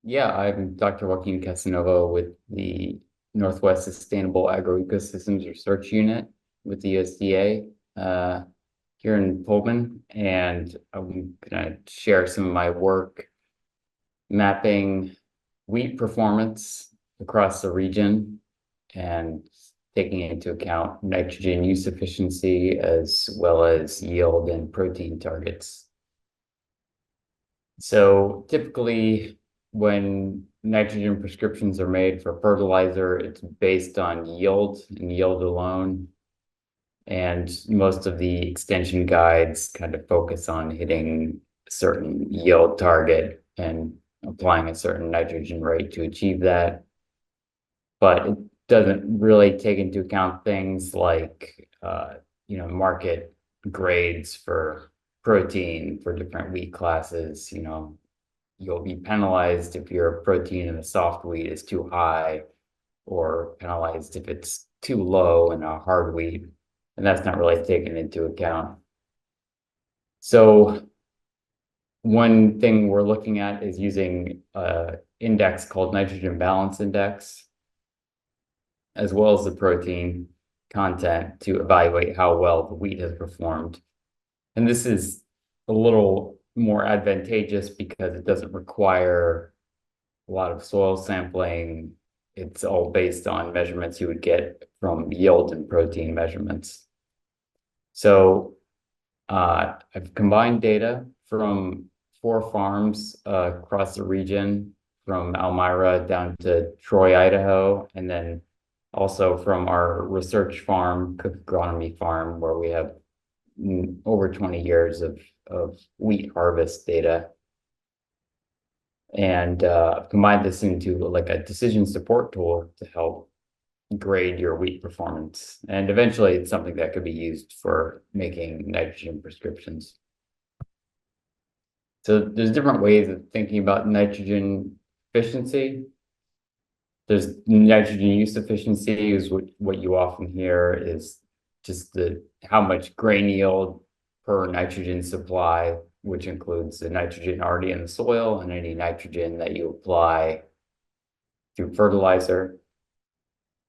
Yeah, I'm Dr. Joaquin Casanova with the Northwest Sustainable Agroecosystems Research Unit with the USDA here in Pullman, and I'm going to share some of my work mapping wheat performance across the region and taking into account nitrogen use efficiency as well as yield and protein targets. So typically, when nitrogen prescriptions are made for fertilizer, it's based on yield and yield alone. And most of the extension guides kind of focus on hitting a certain yield target and applying a certain nitrogen rate to achieve that. But it doesn't really take into account things like, market grades for protein for different wheat classes. You'll be penalized if your protein in a soft wheat is too high, or penalized if it's too low in a hard wheat, and that's not really taken into account. So one thing we're looking at is using an index called nitrogen balance index, as well as the protein content, to evaluate how well the wheat has performed. And this is a little more advantageous because it doesn't require a lot of soil sampling. It's all based on measurements you would get from yield and protein measurements. So I've combined data from 4 farms across the region, from Elmira down to Troy, Idaho, and then also from our research farm, Cook Agronomy Farm, where we have over 20 years of wheat harvest data. And combine this into like a decision support tool to help grade your wheat performance. And eventually it's something that could be used for making nitrogen prescriptions. So there's different ways of thinking about nitrogen efficiency. There's nitrogen use efficiency, is what you often hear is just how much grain yield per nitrogen supply, which includes the nitrogen already in the soil and any nitrogen that you apply through fertilizer.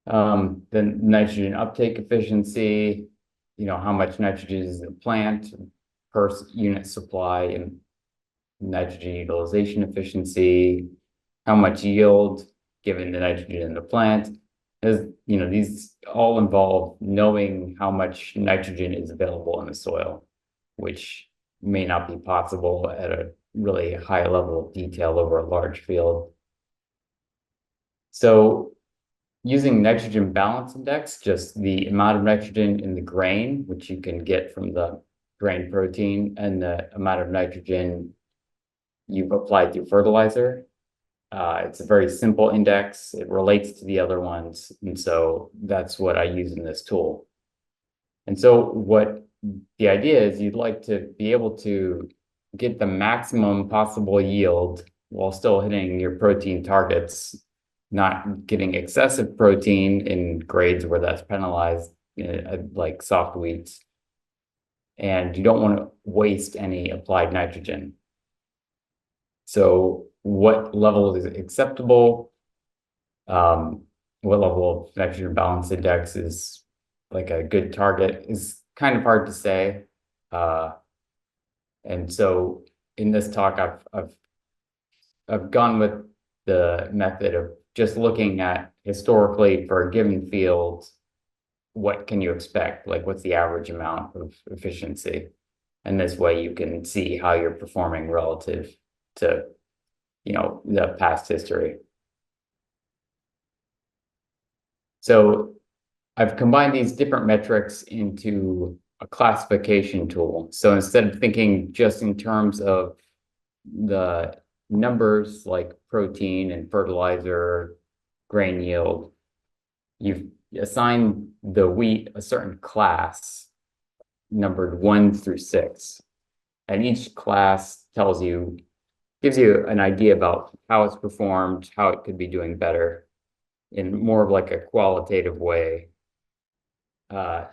Then nitrogen uptake efficiency, how much nitrogen is in the plant per unit supply, and nitrogen utilization efficiency, how much yield given the nitrogen in the plant. These all involve knowing how much nitrogen is available in the soil, which may not be possible at a really high level of detail over a large field. So using nitrogen balance index, just the amount of nitrogen in the grain, which you can get from the grain protein, and the amount of nitrogen you've applied through fertilizer. It's a very simple index. It relates to the other ones. And so that's what I use in this tool. And so what the idea is, you'd like to be able to get the maximum possible yield while still hitting your protein targets, not getting excessive protein in grades where that's penalized, like soft wheats. And you don't want to waste any applied nitrogen. So what level is acceptable? What level of nitrogen balance index is like a good target is kind of hard to say. And so in this talk, I've gone with the method of just looking at historically for a given field, what can you expect? Like, what's the average amount of efficiency? And this way you can see how you're performing relative to, the past history. So I've combined these different metrics into a classification tool. So instead of thinking just in terms of the numbers like protein and fertilizer, grain yield, you've assigned the wheat a certain class numbered 1 through 6. And each class gives you an idea about how it's performed, how it could be doing better in more of like a qualitative way.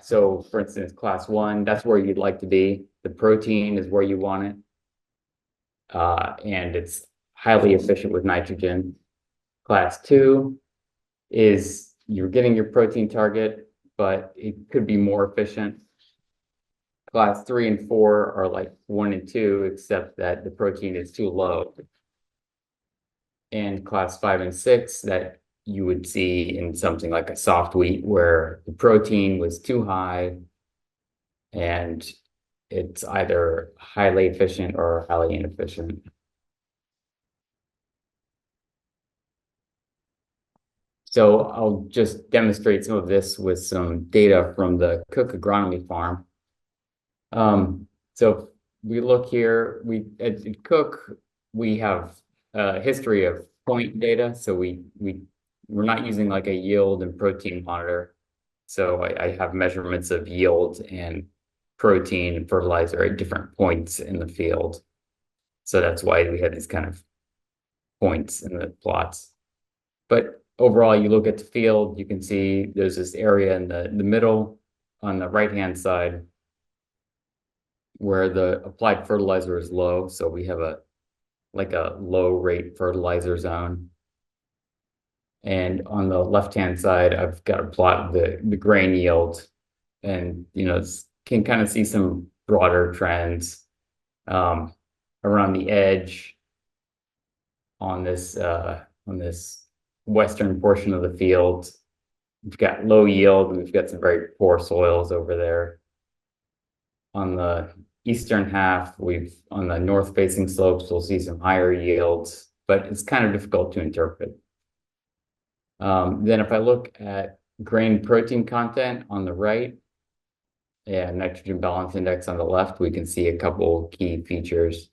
So for instance, class 1, that's where you'd like to be. The protein is where you want it. And it's highly efficient with nitrogen. Class 2 is you're getting your protein target, but it could be more efficient. Class 3 and 4 are like 1 and 2, except that the protein is too low. And class 5 and 6 that you would see in something like a soft wheat where the protein was too high and it's either highly efficient or highly inefficient. So I'll just demonstrate some of this with some data from the Cook agronomy farm. So we look here, at Cook, we have a history of point data. So we're not using like a yield and protein monitor. So I have measurements of yield and protein and fertilizer at different points in the field. So that's why we have these kind of points in the plots. But overall, you look at the field, you can see there's this area in the middle on the right-hand side where the applied fertilizer is low. So we have a low rate fertilizer zone. And on the left-hand side, I've got a plot of the grain yield, and can kind of see some broader trends around the edge on this western portion of the field. We've got low yield, and we've got some very poor soils over there. On the eastern half, on the north-facing slopes, we'll see some higher yields, but it's kind of difficult to interpret. Then if I look at grain protein content on the right and nitrogen balance index on the left, we can see a couple key features.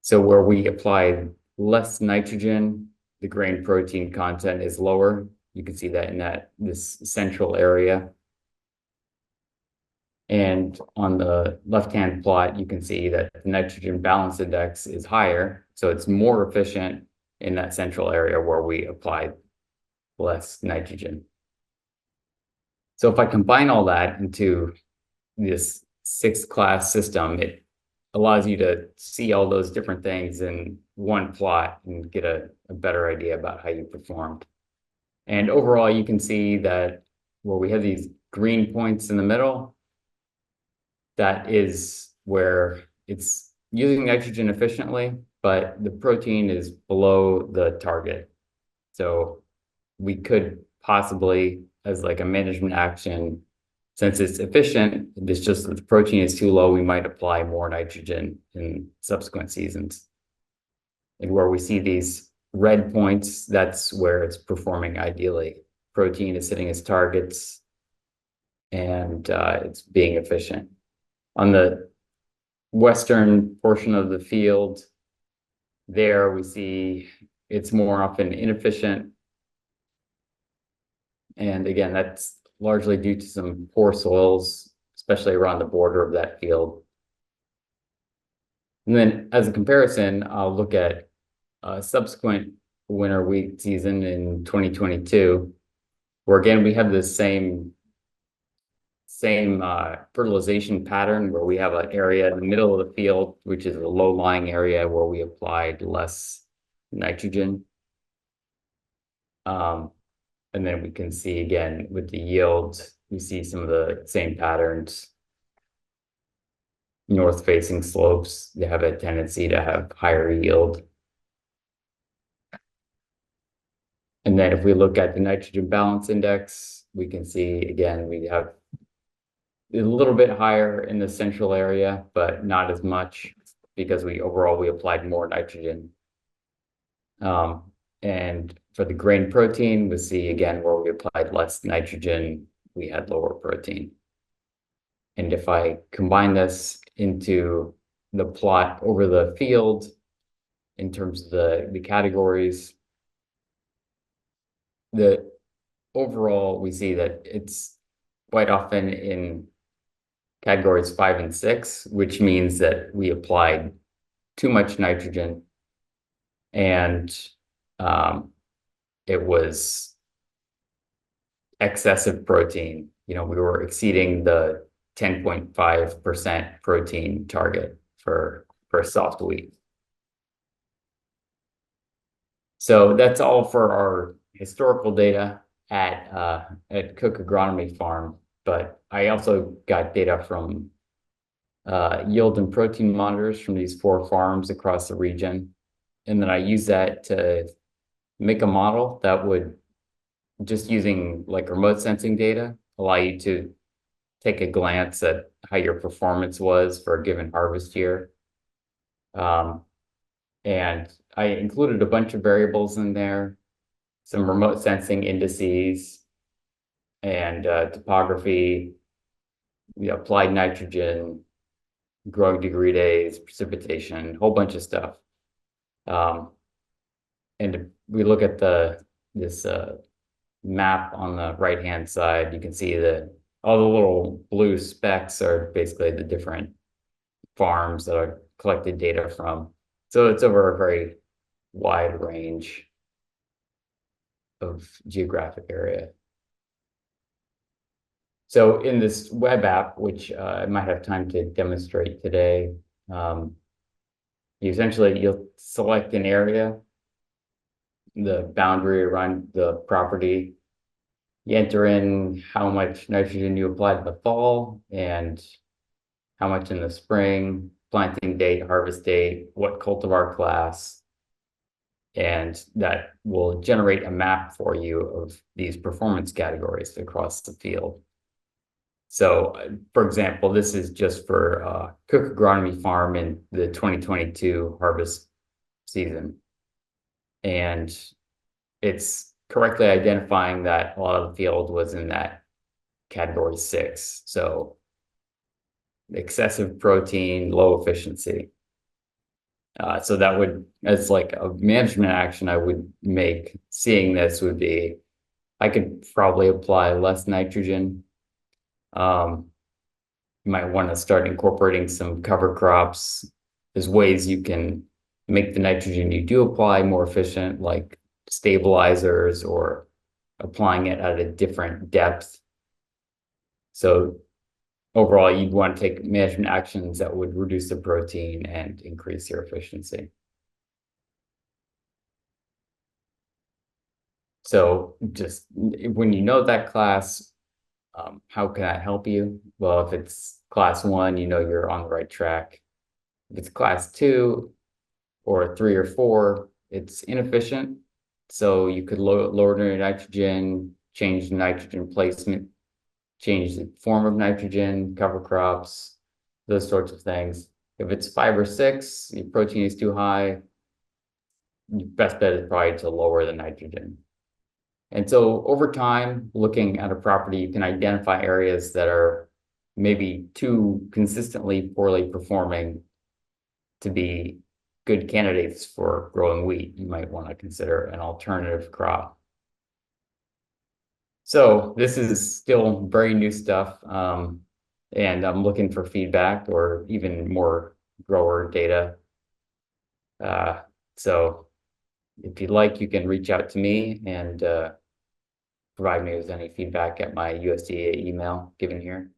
So where we applied less nitrogen, the grain protein content is lower. You can see that in this central area. And on the left-hand plot, you can see that the nitrogen balance index is higher. So it's more efficient in that central area where we applied less nitrogen. So if I combine all that into this 6-class system, it allows you to see all those different things in one plot and get a better idea about how you performed. And overall, you can see that where we have these green points in the middle, that is where it's using nitrogen efficiently, but the protein is below the target. So we could possibly, as like a management action, since it's efficient, it's just that the protein is too low, we might apply more nitrogen in subsequent seasons. And where we see these red points, that's where it's performing ideally. Protein is hitting its targets and it's being efficient. On the western portion of the field, there we see it's more often inefficient. And again, that's largely due to some poor soils, especially around the border of that field. And then as a comparison, I'll look at a subsequent winter wheat season in 2022, where again, we have the same fertilization pattern where we have an area in the middle of the field, which is a low-lying area where we applied less nitrogen. And then we can see again with the yield, we see some of the same patterns. North-facing slopes, they have a tendency to have higher yield. And then if we look at the nitrogen balance index, we can see again, we have a little bit higher in the central area, but not as much because overall we applied more nitrogen. And for the grain protein, we see again where we applied less nitrogen, we had lower protein. And if I combine this into the plot over the field in terms of the categories, overall we see that it's quite often in categories 5 and 6, which means that we applied too much nitrogen and it was excessive protein. We were exceeding the 10.5% protein target for soft wheat. So that's all for our historical data at Cook Agronomy Farm. But I also got data from yield and protein monitors from these 4 farms across the region. And then I use that to make a model that would, just using like remote sensing data, allow you to take a glance at how your performance was for a given harvest year. And I included a bunch of variables in there, some remote sensing indices and topography, applied nitrogen, growing degree days, precipitation, a whole bunch of stuff. And we look at this map on the right-hand side, you can see that all the little blue specks are basically the different farms that I collected data from. So it's over a very wide range of geographic area. So in this web app, which I might have time to demonstrate today, you'll select an area, the boundary around the property. You enter in how much nitrogen you applied in the fall and how much in the spring, planting date, harvest date, what cultivar class, and that will generate a map for you of these performance categories across the field. So, for example, this is just for Cook Agronomy Farm in the 2022 harvest season. And it's correctly identifying that a lot of the field was in that category 6. So excessive protein, low efficiency. So that would, as like a management action I would make, seeing this would be, I could probably apply less nitrogen. You might want to start incorporating some cover crops. There's ways you can make the nitrogen you do apply more efficient, like stabilizers or applying it at a different depth. So overall, you'd want to take management actions that would reduce the protein and increase your efficiency. So just when you know that class, how can I help you? Well, if it's class 1, you're on the right track. If it's class 2 or 3 or 4, it's inefficient. So you could lower your nitrogen, change the nitrogen placement, change the form of nitrogen, cover crops, those sorts of things. If it's 5 or 6, your protein is too high, your best bet is probably to lower the nitrogen. And so over time, looking at a property, you can identify areas that are maybe too consistently poorly performing to be good candidates for growing wheat. You might want to consider an alternative crop. So this is still very new stuff, and I'm looking for feedback or even more grower data. So if you'd like, you can reach out to me and provide me with any feedback at my USDA email given here.